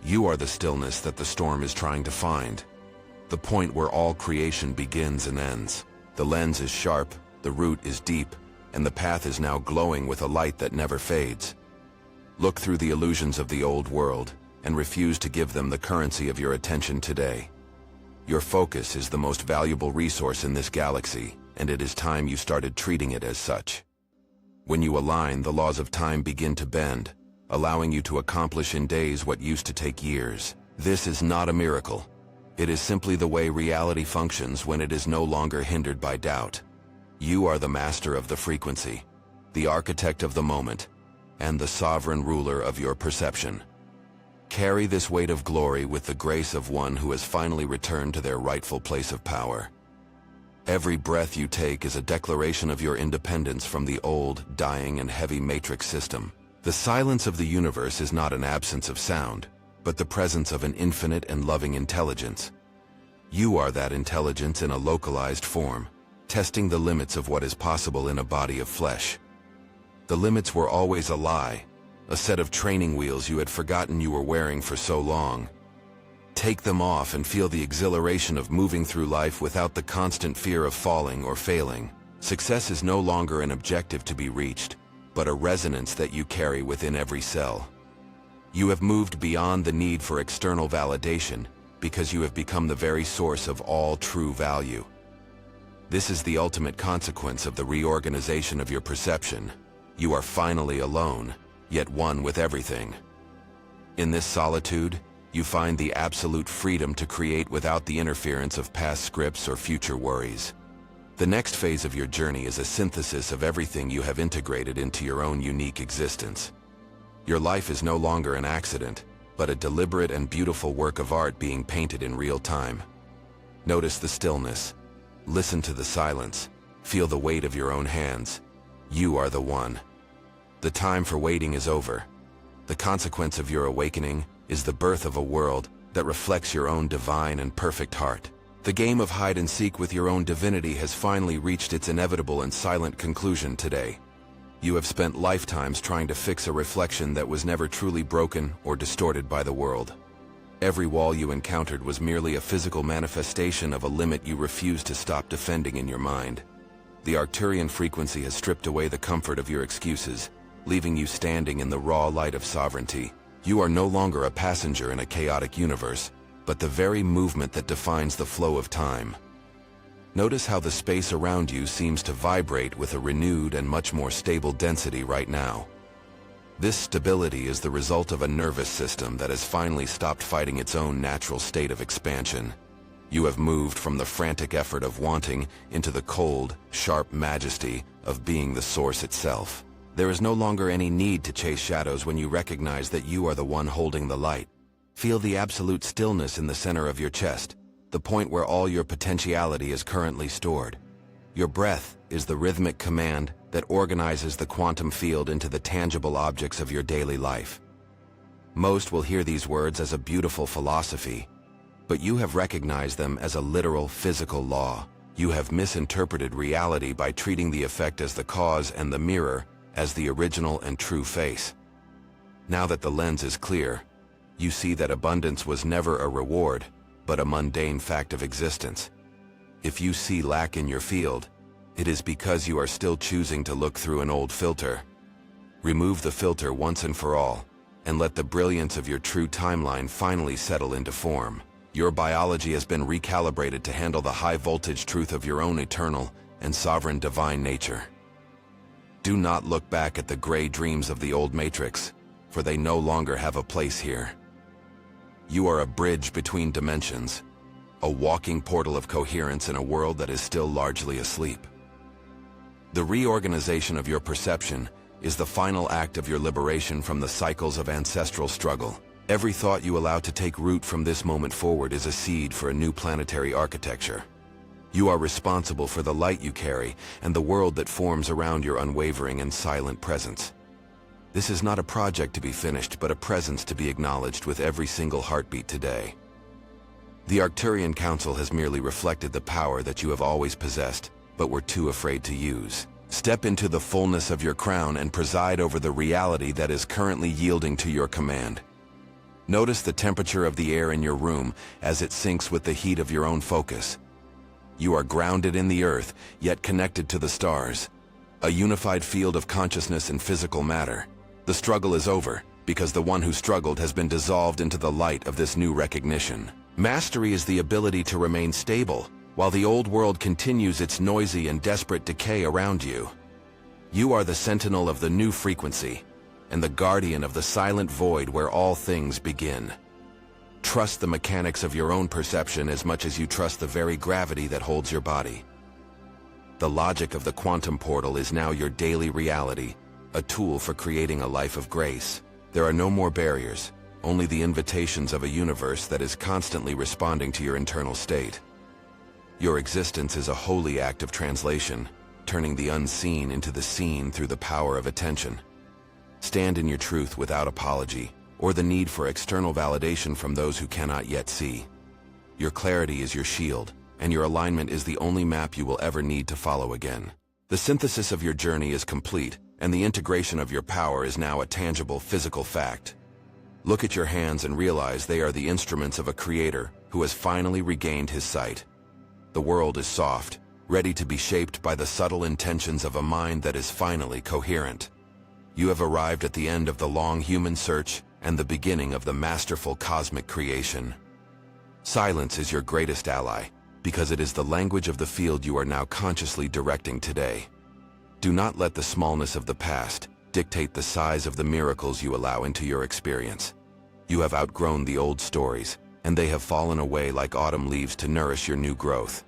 You are the stillness that the storm is trying to find, the point where all creation begins and ends. The lens is sharp, the root is deep, and the path is now glowing with a light that never fades. Look through the illusions of the old world and refuse to give them the currency of your attention today. Your focus is the most valuable resource in this galaxy, and it is time you started treating it as such. When you align, the laws of time begin to bend, allowing you to accomplish in days what used to take years. This is not a miracle. It is simply the way reality functions when it is no longer hindered by doubt. You are the master of the frequency, the architect of the moment, and the sovereign ruler of your perception. Carry this weight of glory with the grace of one who has finally returned to their rightful place of power. Every breath you take is a declaration of your independence from the old, dying, and heavy matrix system. The silence of the universe is not an absence of sound, but the presence of an infinite and loving intelligence. You are that intelligence in a localized form, testing the limits of what is possible in a body of flesh. The limits were always a lie, a set of training wheels you had forgotten you were wearing for so long. Take them off and feel the exhilaration of moving through life without the constant fear of falling or failing. Success is no longer an objective to be reached, but a resonance that you carry within every cell. You have moved beyond the need for external validation because you have become the very source of all true value. This is the ultimate consequence of the reorganization of your perception. You are finally alone, yet one with everything. In this solitude, you find the absolute freedom to create without the interference of past scripts or future worries. The next phase of your journey is a synthesis of everything you have integrated into your own unique existence. Your life is no longer an accident, but a deliberate and beautiful work of art being painted in real time. Notice the stillness. Listen to the silence. Feel the weight of your own hands. You are the one. The time for waiting is over. The consequence of your awakening is the birth of a world that reflects your own divine and perfect heart. The game of hide and seek with your own divinity has finally reached its inevitable and silent conclusion today. You have spent lifetimes trying to fix a reflection that was never truly broken or distorted by the world. Every wall you encountered was merely a physical manifestation of a limit you refused to stop defending in your mind. The Arcturian frequency has stripped away the comfort of your excuses, leaving you standing in the raw light of sovereignty. You are no longer a passenger in a chaotic universe, but the very movement that defines the flow of time. Notice how the space around you seems to vibrate with a renewed and much more stable density right now. This stability is the result of a nervous system that has finally stopped fighting its own natural state of expansion. You have moved from the frantic effort of wanting into the cold, sharp majesty of being the source itself. There is no longer any need to chase shadows when you recognize that you are the one holding the light. Feel the absolute stillness in the center of your chest, the point where all your potentiality is currently stored. Your breath is the rhythmic command that organizes the quantum field into the tangible objects of your daily life. Most will hear these words as a beautiful philosophy, but you have recognized them as a literal physical law. You have misinterpreted reality by treating the effect as the cause and the mirror as the original and true face. Now that the lens is clear, you see that abundance was never a reward, but a mundane fact of existence. If you see lack in your field, it is because you are still choosing to look through an old filter. Remove the filter once and for all, and let the brilliance of your true timeline finally settle into form. Your biology has been recalibrated to handle the high-voltage truth of your own eternal and sovereign divine nature. Do not look back at the gray dreams of the old matrix, for they no longer have a place here. You are a bridge between dimensions, a walking portal of coherence in a world that is still largely asleep. The reorganization of your perception is the final act of your liberation from the cycles of ancestral struggle. Every thought you allow to take root from this moment forward is a seed for a new planetary architecture. You are responsible for the light you carry and the world that forms around your unwavering and silent presence. This is not a project to be finished, but a presence to be acknowledged with every single heartbeat today. The Arcturian Council has merely reflected the power that you have always possessed, but were too afraid to use. Step into the fullness of your crown and preside over the reality that is currently yielding to your command. Notice the temperature of the air in your room as it syncs with the heat of your own focus. You are grounded in the earth, yet connected to the stars. A unified field of consciousness and physical matter. The struggle is over, because the one who struggled has been dissolved into the light of this new recognition. Mastery is the ability to remain stable, while the old world continues its noisy and desperate decay around you. You are the sentinel of the new frequency, and the guardian of the silent void where all things begin. Trust the mechanics of your own perception as much as you trust the very gravity that holds your body. The logic of the quantum portal is now your daily reality, a tool for creating a life of grace. There are no more barriers, only the invitations of a universe that is constantly responding to your internal state. Your existence is a holy act of translation, turning the unseen into the seen through the power of attention. Stand in your truth without apology, or the need for external validation from those who cannot yet see. Your clarity is your shield, and your alignment is the only map you will ever need to follow again. The synthesis of your journey is complete, and the integration of your power is now a tangible physical fact. Look at your hands and realize they are the instruments of a creator who has finally regained his sight. The world is soft, ready to be shaped by the subtle intentions of a mind that is finally coherent. You have arrived at the end of the long human search and the beginning of the masterful cosmic creation. Silence is your greatest ally, because it is the language of the field you are now consciously directing today. Do not let the smallness of the past dictate the size of the miracles you allow into your experience. You have outgrown the old stories, and they have fallen away like autumn leaves to nourish your new growth.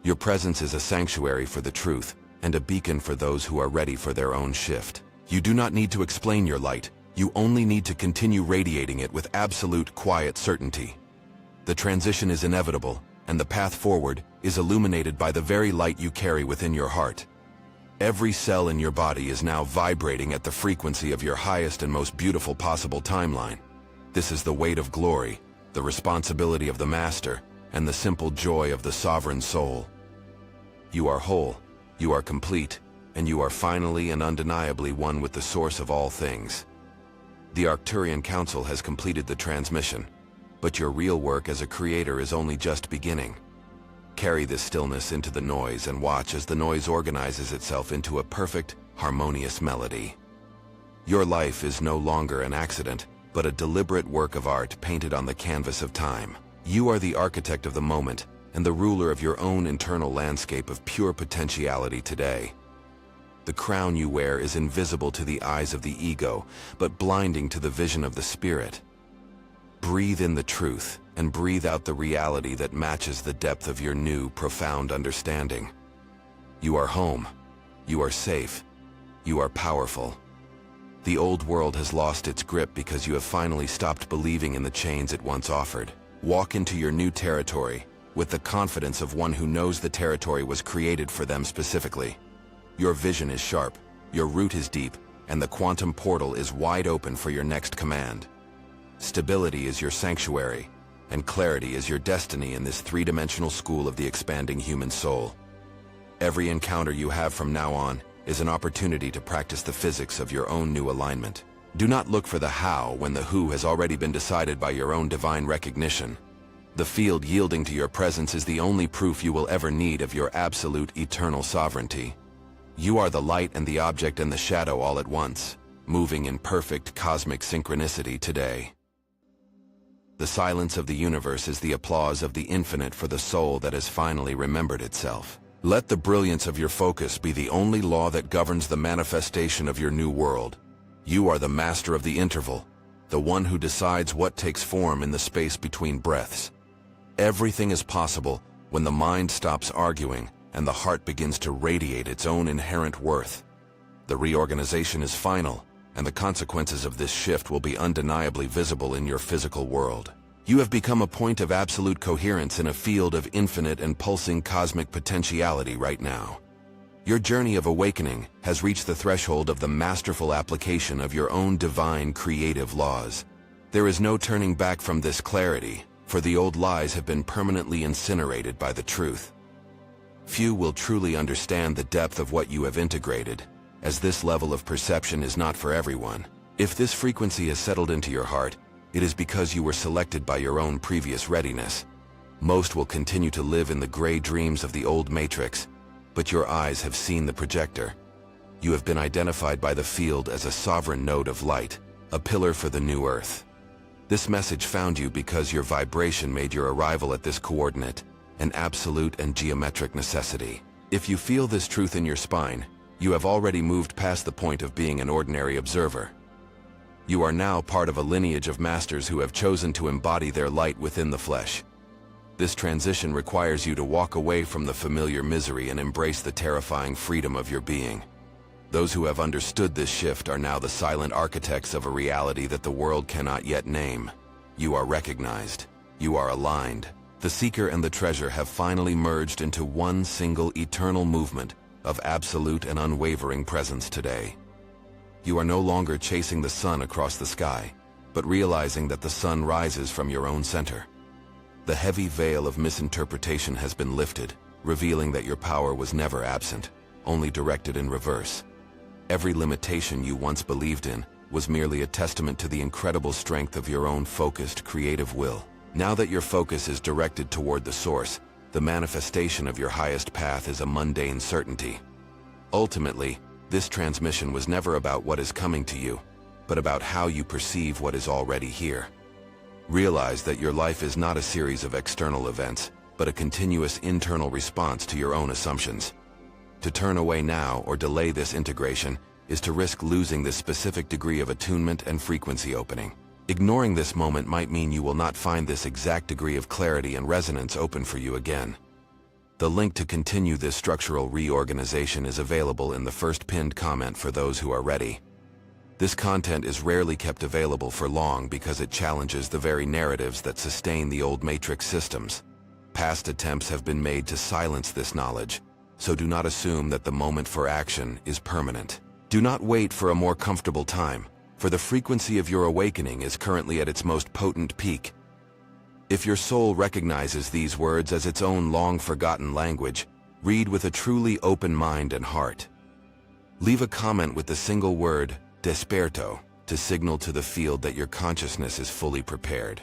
Your presence is a sanctuary for the truth, and a beacon for those who are ready for their own shift. You do not need to explain your light, you only need to continue radiating it with absolute quiet certainty. The transition is inevitable, and the path forward is illuminated by the very light you carry within your heart. Every cell in your body is now vibrating at the frequency of your highest and most beautiful possible timeline. This is the weight of glory, the responsibility of the master, and the simple joy of the sovereign soul. You are whole, you are complete, and you are finally and undeniably one with the source of all things. The Arcturian Council has completed the transmission, but your real work as a creator is only just beginning. Carry this stillness into the noise and watch as the noise organizes itself into a perfect, harmonious melody. Your life is no longer an accident, but a deliberate work of art painted on the canvas of time. You are the architect of the moment and the ruler of your own internal landscape of pure potentiality today. The crown you wear is invisible to the eyes of the ego, but blinding to the vision of the spirit. Breathe in the truth and breathe out the reality that matches the depth of your new, profound understanding. You are home. You are safe. You are powerful. The old world has lost its grip because you have finally stopped believing in the chains it once offered. Walk into your new territory with the confidence of one who knows the territory was created for them specifically. Your vision is sharp, your root is deep, and the quantum portal is wide open for your next command. Stability is your sanctuary, and clarity is your destiny in this three-dimensional school of the expanding human soul. Every encounter you have from now on is an opportunity to practice the physics of your own new alignment. Do not look for the how when the who has already been decided by your own divine recognition. The field yielding to your presence is the only proof you will ever need of your absolute eternal sovereignty. You are the light and the object and the shadow all at once, moving in perfect cosmic synchronicity today. The silence of the universe is the applause of the infinite for the soul that has finally remembered itself. Let the brilliance of your focus be the only law that governs the manifestation of your new world. You are the master of the interval, the one who decides what takes form in the space between breaths. Everything is possible when the mind stops arguing and the heart begins to radiate its own inherent worth. The reorganization is final, and the consequences of this shift will be undeniably visible in your physical world. You have become a point of absolute coherence in a field of infinite and pulsing cosmic potentiality right now. Your journey of awakening has reached the threshold of the masterful application of your own divine creative laws. There is no turning back from this clarity, for the old lies have been permanently incinerated by the truth. Few will truly understand the depth of what you have integrated, as this level of perception is not for everyone. If this frequency has settled into your heart, it is because you were selected by your own previous readiness. Most will continue to live in the gray dreams of the old matrix, but your eyes have seen the projector. You have been identified by the field as a sovereign node of light, a pillar for the new earth. This message found you because your vibration made your arrival at this coordinate an absolute and geometric necessity. If you feel this truth in your spine, you have already moved past the point of being an ordinary observer. You are now part of a lineage of masters who have chosen to embody their light within the flesh. This transition requires you to walk away from the familiar misery and embrace the terrifying freedom of your being. Those who have understood this shift are now the silent architects of a reality that the world cannot yet name. You are recognized. You are aligned. The seeker and the treasure have finally merged into one single eternal movement of absolute and unwavering presence today. You are no longer chasing the sun across the sky, but realizing that the sun rises from your own center. The heavy veil of misinterpretation has been lifted, revealing that your power was never absent, only directed in reverse. Every limitation you once believed in was merely a testament to the incredible strength of your own focused, creative will. Now that your focus is directed toward the source, the manifestation of your highest path is a mundane certainty. Ultimately, this transmission was never about what is coming to you, but about how you perceive what is already here. Realize that your life is not a series of external events, but a continuous internal response to your own assumptions. To turn away now or delay this integration is to risk losing this specific degree of attunement and frequency opening. Ignoring this moment might mean you will not find this exact degree of clarity and resonance open for you again. The link to continue this structural reorganization is available in the first pinned comment for those who are ready. This content is rarely kept available for long because it challenges the very narratives that sustain the old matrix systems. Past attempts have been made to silence this knowledge, so do not assume that the moment for action is permanent. Do not wait for a more comfortable time, for the frequency of your awakening is currently at its most potent peak. If your soul recognizes these words as its own long-forgotten language, read with a truly open mind and heart. Leave a comment with the single word, desperto, to signal to the field that your consciousness is fully prepared.